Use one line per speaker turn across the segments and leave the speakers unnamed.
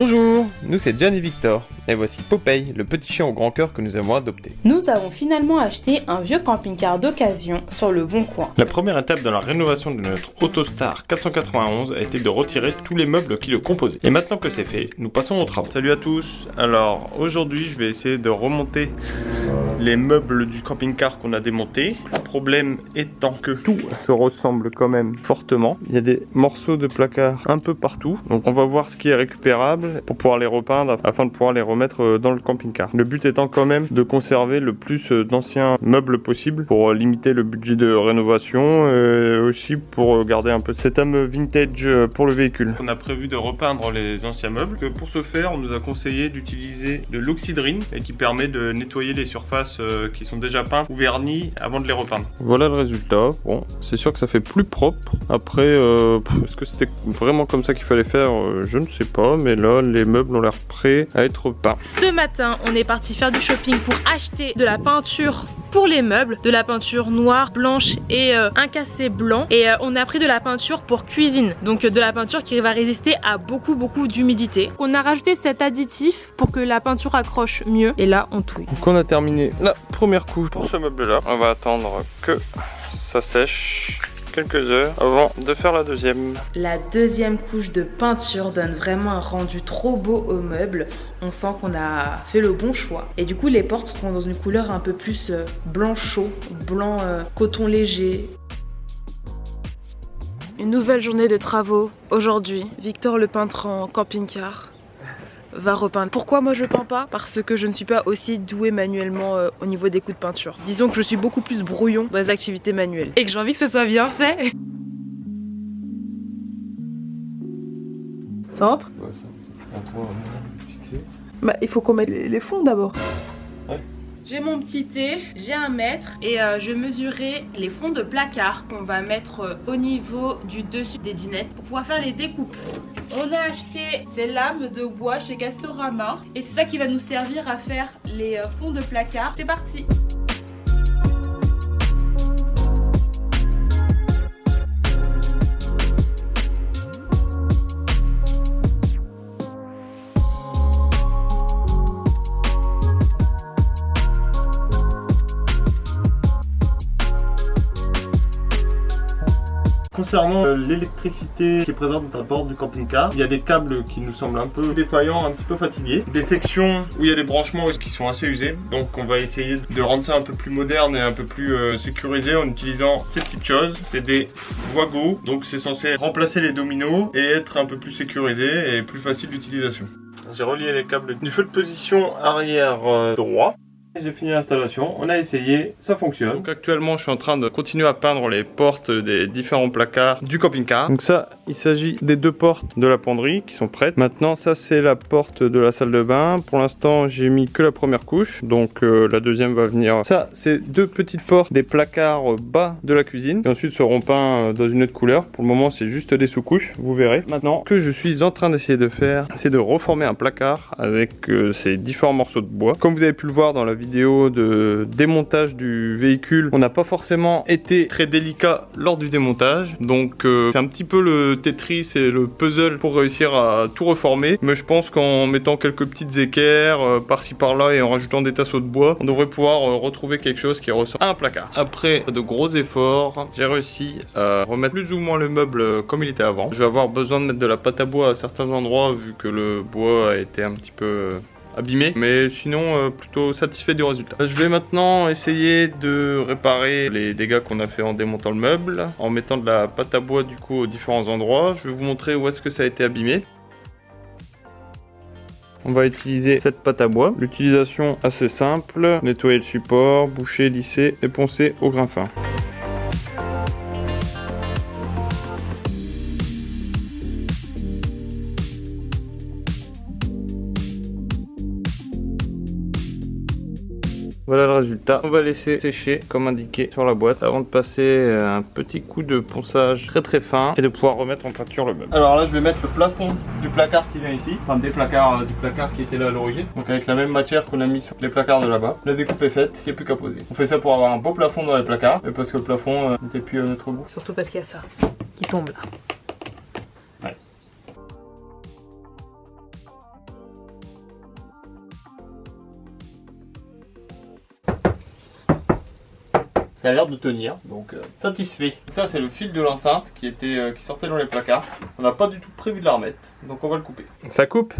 Bonjour, nous c'est John et Victor, et voici Popeye, le petit chien au grand cœur que nous avons adopté.
Nous avons finalement acheté un vieux camping-car d'occasion sur le Bon Coin.
La première étape dans la rénovation de notre Autostar 491 a été de retirer tous les meubles qui le composaient. Et maintenant que c'est fait, nous passons aux travaux. Salut à tous, alors aujourd'hui je vais essayer de remonter les meubles du camping-car qu'on a démonté. Le problème étant que tout se ressemble quand même fortement. Il y a des morceaux de placard un peu partout, donc on va voir ce qui est récupérable pour pouvoir les repeindre afin de pouvoir les remettre dans le camping-car. Le but étant quand même de conserver le plus d'anciens meubles possible pour limiter le budget de rénovation et aussi pour garder un peu cette âme vintage pour le véhicule. On a prévu de repeindre les anciens meubles. Pour ce faire, on nous a conseillé d'utiliser de l'oxydrine et qui permet de nettoyer les surfaces qui sont déjà peintes ou vernies avant de les repeindre. Voilà le résultat. Bon, c'est sûr que ça fait plus propre. Après, est-ce que c'était vraiment comme ça qu'il fallait faire? Je ne sais pas, mais là les meubles ont l'air prêts à être peints.
Ce matin, on est parti faire du shopping pour acheter de la peinture pour les meubles, de la peinture noire, blanche et un cassé blanc. Et on a pris de la peinture pour cuisine, donc de la peinture qui va résister à beaucoup d'humidité. On a rajouté cet additif pour que la peinture accroche mieux. Et là, on touille.
Donc on a terminé la première couche pour ce meuble-là. On va attendre que ça sèche quelques heures avant de faire la deuxième.
La deuxième couche de peinture donne vraiment un rendu trop beau au meuble. On sent qu'on a fait le bon choix. Et du coup, les portes seront dans une couleur un peu plus blanc chaud, blanc coton léger. Une nouvelle journée de travaux aujourd'hui. Victor, le peintre en camping-car, va repeindre. Pourquoi moi je peins pas? Parce que je ne suis pas aussi douée manuellement au niveau des coups de peinture. Disons que je suis beaucoup plus brouillon dans les activités manuelles et que j'ai envie que ce soit bien fait. Ça entre?
Ouais, ça. On va fixer.
Bah il faut qu'on mette les fonds d'abord.
Ouais.
J'ai mon petit thé, j'ai 1 mètre et je vais mesurer les fonds de placard qu'on va mettre au niveau du dessus des dinettes pour pouvoir faire les découpes. On a acheté ces lames de bois chez Castorama et c'est ça qui va nous servir à faire les fonds de placard. C'est parti!
Concernant l'électricité qui est présente à bord du camping-car, il y a des câbles qui nous semblent un peu défaillants, un petit peu fatigués. Des sections où il y a des branchements qui sont assez usés. Donc on va essayer de rendre ça un peu plus moderne et un peu plus sécurisé en utilisant ces petites choses. C'est des Wago, donc c'est censé remplacer les dominos et être un peu plus sécurisé et plus facile d'utilisation. J'ai relié les câbles du feu de position arrière droit. J'ai fini l'installation, on a essayé, ça fonctionne. Donc actuellement je suis en train de continuer à peindre les portes des différents placards du camping-car. Donc ça, il s'agit des 2 portes de la penderie qui sont prêtes. Maintenant ça c'est la porte de la salle de bain. Pour l'instant j'ai mis que la première couche, donc la deuxième va venir. Ça c'est 2 petites portes des placards bas de la cuisine qui ensuite seront peints dans une autre couleur. Pour le moment c'est juste des sous-couches, vous verrez. Maintenant ce que je suis en train d'essayer de faire, c'est de reformer un placard avec ces différents morceaux de bois. Comme vous avez pu le voir dans la vidéo de démontage du véhicule, on n'a pas forcément été très délicat lors du démontage, donc c'est un petit peu le Tetris et le puzzle pour réussir à tout reformer, mais je pense qu'en mettant quelques petites équerres par-ci par-là et en rajoutant des tasseaux de bois, on devrait pouvoir retrouver quelque chose qui ressemble à un placard. Après de gros efforts, j'ai réussi à remettre plus ou moins le meuble comme il était avant. Je vais avoir besoin de mettre de la pâte à bois à certains endroits vu que le bois a été un petit peu abîmé, mais sinon plutôt satisfait du résultat. Je vais maintenant essayer de réparer les dégâts qu'on a fait en démontant le meuble, en mettant de la pâte à bois du coup aux différents endroits. Je vais vous montrer où est-ce que ça a été abîmé. On va utiliser cette pâte à bois. L'utilisation assez simple, nettoyer le support, boucher, lisser et poncer au grain fin. Voilà le résultat. On va laisser sécher comme indiqué sur la boîte avant de passer un petit coup de ponçage très fin et de pouvoir remettre en peinture le meuble. Alors là je vais mettre le plafond du placard qui vient ici, enfin des placards du placard qui était là à l'origine. Donc avec la même matière qu'on a mis sur les placards de là-bas. La découpe est faite, il n'y a plus qu'à poser. On fait ça pour avoir un beau plafond dans les placards et parce que le plafond n'était plus à notre goût.
Surtout parce qu'il y a ça qui tombe là.
Ouais. Ça a l'air de tenir, donc satisfait. Ça c'est le fil de l'enceinte qui sortait dans les placards. On n'a pas du tout prévu de la remettre, donc on va le couper. Ça coupe?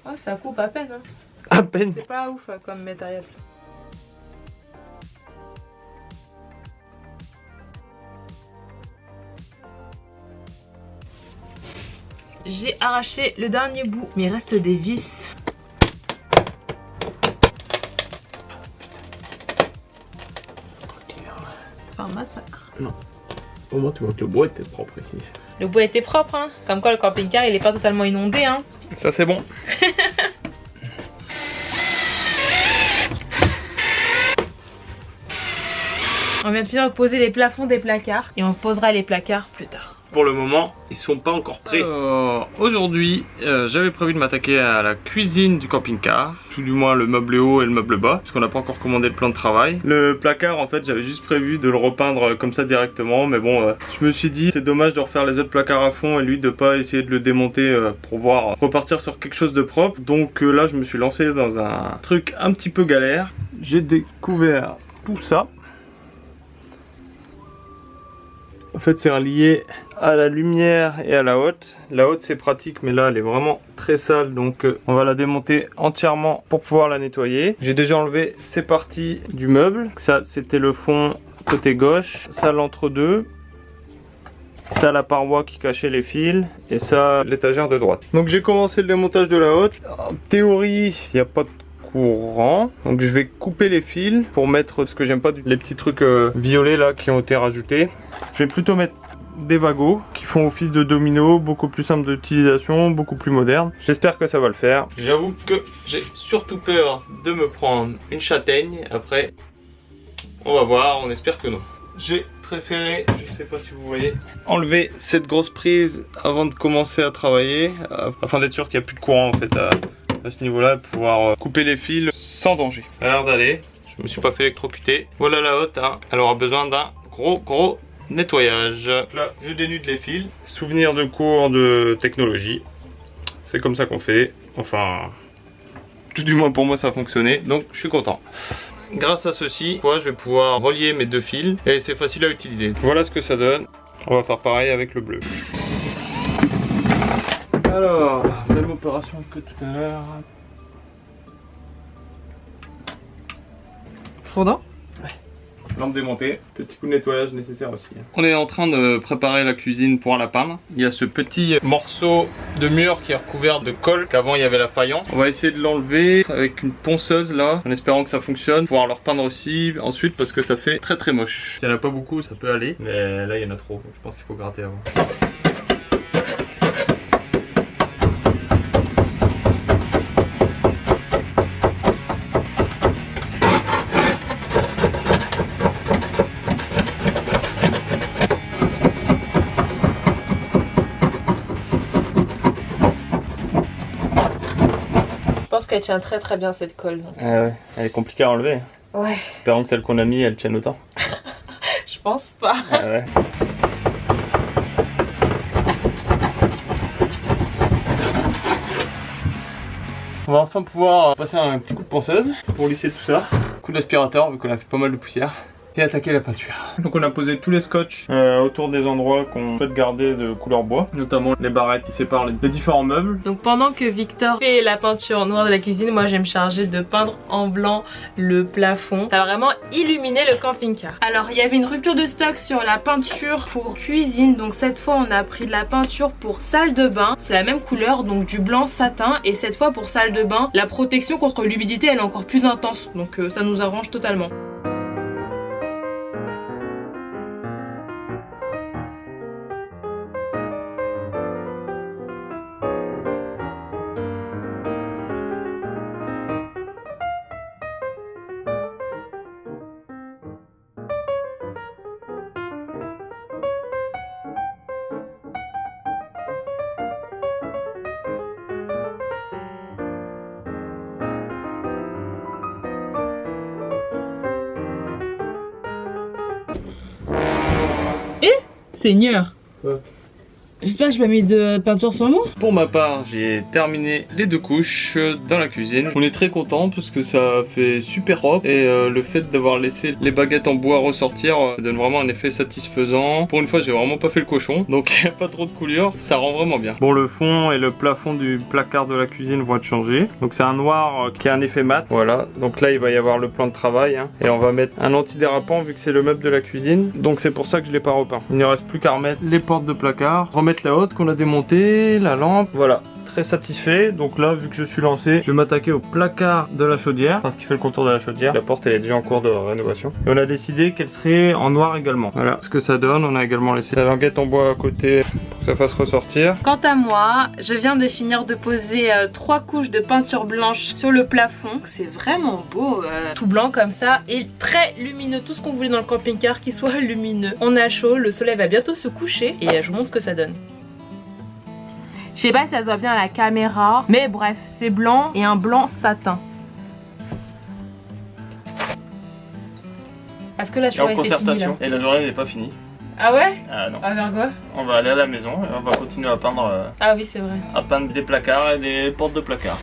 Ah, ça coupe à peine. Hein.
À peine.
C'est pas ouf comme matériel ça. J'ai arraché le dernier bout, mais il reste des vis. C'est un massacre.
Non. Au moins tu vois que le bois était propre ici.
Le bois était propre, hein. Comme quoi le camping-car il est pas totalement inondé, hein.
Ça c'est bon.
On vient de finir de poser les plafonds des placards et on posera les placards plus tard.
Pour le moment, ils sont pas encore prêts. Aujourd'hui, j'avais prévu de m'attaquer à la cuisine du camping-car, tout du moins le meuble haut et le meuble bas, parce qu'on n'a pas encore commandé le plan de travail. Le placard, en fait, j'avais juste prévu de le repeindre comme ça directement, mais bon, je me suis dit, c'est dommage de refaire les autres placards à fond et lui de pas essayer de le démonter pour voir repartir sur quelque chose de propre. Donc là, je me suis lancé dans un truc un petit peu galère. J'ai découvert tout ça. En fait, c'est relié à la lumière et à la hotte. La hotte c'est pratique, mais là elle est vraiment très sale, donc on va la démonter entièrement pour pouvoir la nettoyer. J'ai déjà enlevé ces parties du meuble. Ça c'était le fond côté gauche, ça l'entre-deux, ça la paroi qui cachait les fils et ça l'étagère de droite. Donc j'ai commencé le démontage de la hotte. En théorie il n'y a pas de courant, donc je vais couper les fils pour mettre, ce que j'aime pas, les petits trucs violets là qui ont été rajoutés. Je vais plutôt mettre des wagots qui font office de domino, beaucoup plus simple d'utilisation, beaucoup plus moderne. J'espère que ça va le faire. J'avoue que j'ai surtout peur de me prendre une châtaigne. Après, on va voir, on espère que non. J'ai préféré, je sais pas si vous voyez, enlever cette grosse prise avant de commencer à travailler, afin d'être sûr qu'il n'y a plus de courant en fait à ce niveau-là, pouvoir couper les fils sans danger. Ça a l'air d'aller, je me suis pas fait électrocuter. Voilà la hotte, hein. Elle aura besoin d'un gros nettoyage. Là, je dénude les fils. Souvenir de cours de technologie. C'est comme ça qu'on fait. Enfin, tout du moins pour moi ça a fonctionné, donc je suis content. Grâce à ceci, je vais pouvoir relier mes deux fils et c'est facile à utiliser. Voilà ce que ça donne. On va faire pareil avec le bleu. Alors, même opération que tout à l'heure.
Fondant?
Lampe démontée, petit coup de nettoyage nécessaire aussi. On est en train de préparer la cuisine pour la peindre. Il y a ce petit morceau de mur qui est recouvert de colle, qu'avant il y avait la faïence. On va essayer de l'enlever avec une ponceuse là, en espérant que ça fonctionne. Pouvoir le repeindre aussi ensuite parce que ça fait très moche. Il n'y en a pas beaucoup, ça peut aller, mais là il y en a trop. Je pense qu'il faut gratter avant.
Je pense qu'elle tient très bien cette colle.
Ah ouais, elle est compliquée à enlever.
Ouais.
Espérons que celle qu'on a mis elle tienne autant.
Je pense pas.
Ah ouais. On va enfin pouvoir passer un petit coup de ponceuse pour lisser tout ça. Coup d'aspirateur vu qu'on a fait pas mal de poussière. Et attaquer la peinture. Donc on a posé tous les scotch autour des endroits qu'on souhaite garder de couleur bois, notamment les barrettes qui séparent les différents meubles.
Donc pendant que Victor fait la peinture noire de la cuisine, moi je vais me charger de peindre en blanc le plafond. Ça va vraiment illuminer le camping-car. Alors il y avait une rupture de stock sur la peinture pour cuisine, donc cette fois on a pris de la peinture pour salle de bain. C'est la même couleur, donc du blanc satin, et cette fois pour salle de bain, la protection contre l'humidité elle est encore plus intense, donc ça nous arrange totalement. Seigneur.
Ouais.
J'espère que j'ai pas mis de peinture sur moi.
Pour ma part, j'ai terminé les 2 couches dans la cuisine. On est très content parce que ça fait super propre et le fait d'avoir laissé les baguettes en bois ressortir donne vraiment un effet satisfaisant. Pour une fois, j'ai vraiment pas fait le cochon, donc il n'y a pas trop de coulure, ça rend vraiment bien. Bon, le fond et le plafond du placard de la cuisine vont être changés. Donc c'est un noir qui a un effet mat. Voilà, donc là il va y avoir le plan de travail hein. Et on va mettre un antidérapant vu que c'est le meuble de la cuisine. Donc c'est pour ça que je l'ai pas repeint. Il ne reste plus qu'à remettre les portes de placard, remettre la haute qu'on a démontée, la lampe, voilà. Très satisfait, donc là vu que je suis lancé, je vais m'attaquer au placard de la chaudière, enfin ce qui fait le contour de la chaudière. La porte elle est déjà en cours de rénovation et on a décidé qu'elle serait en noir également. Voilà ce que ça donne. On a également laissé la languette en bois à côté pour que ça fasse ressortir.
Quant à moi, je viens de finir de poser 3 couches de peinture blanche sur le plafond. C'est vraiment beau, tout blanc comme ça et très lumineux, tout ce qu'on voulait dans le camping-car qui soit lumineux. On a chaud, le soleil va bientôt se coucher et je vous montre ce que ça donne. Je sais pas si ça se voit bien à la caméra, mais bref, c'est blanc et un blanc satin. Parce que la journée c'est fini là.
Et la journée n'est pas finie.
Ah ouais?
Ah non.
Ah vers quoi?
On va aller à la maison et on va continuer à peindre.
Ah oui c'est vrai.
À peindre des placards et des portes de placards.